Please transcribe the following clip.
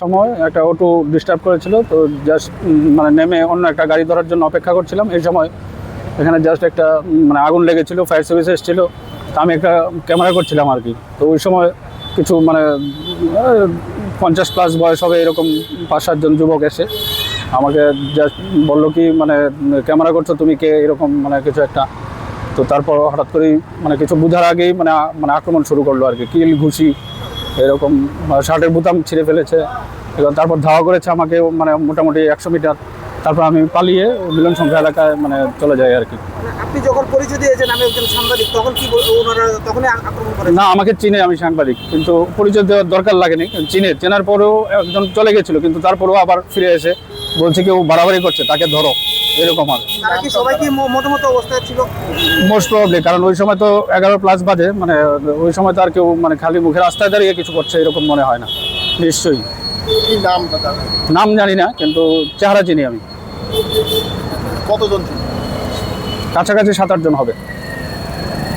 সময় একটা auto disturb করেছিল, তো জাস্ট মানে নেমে অন্য একটা গাড়ি ধরার জন্য অপেক্ষা করছিলাম। এই সময় এখানে জাস্ট একটা মানে আগুন লেগেছিল, ফায়ার সার্ভিস এসেছিলো। তো আমি একটা ক্যামেরা করছিলাম আর কি। তো ওই সময় কিছু মানে 50+ বয়স হবে এরকম 5-7 জন যুবক এসে আমাকে জাস্ট বললো কি মানে ক্যামেরা করছো তুমি কে, এরকম মানে কিছু একটা। তো তারপর হঠাৎ করেই মানে কিছু বোঝার আগেই মানে মানে আক্রমণ শুরু করলো আর কি, কিল ঘুষি এরকম, শার্টের বোতাম ছিঁড়ে ফেলেছে এবং তারপর ধাওয়া করেছে আমাকে মানে মোটামুটি 100 মিটার। তারপর আমি পালিয়ে মিলন সংখ্যা এলাকায় মানে চলে যাই আর কি। আপনি যখন পরিচয় দিয়েছেন আমি একজন সাংবাদিক, তখন কি ওনারা তখনই আক্রমণ করেন? না, আমাকে চিনে, আমি সাংবাদিক, কিন্তু পরিচয় দেওয়ার দরকার লাগেনি। চেনার পরেও একজন চলে গেছিল, কিন্তু তারপরেও আবার ফিরে এসে বলছে কেউ বাড়াবাড়ি করছে তাকে ধরো, এরকম আর। তারা কি সবাই কি মোটামুটি অবস্থায় ছিল? মোস্ট প্রবাবলি, কারণ ওই সময় তো 11+ বাজে, মানে ওই সময় তো আর কেউ মানে খালি মুখে রাস্তায় দাঁড়িয়ে কিছু করছে এরকম মনে হয় না। নিশ্চয়ই। কি নাম দাদা? নাম জানি না, কিন্তু চেহারা চিনি আমি। কতজন ছিল? কাছাকাছি 7-8 জন হবে।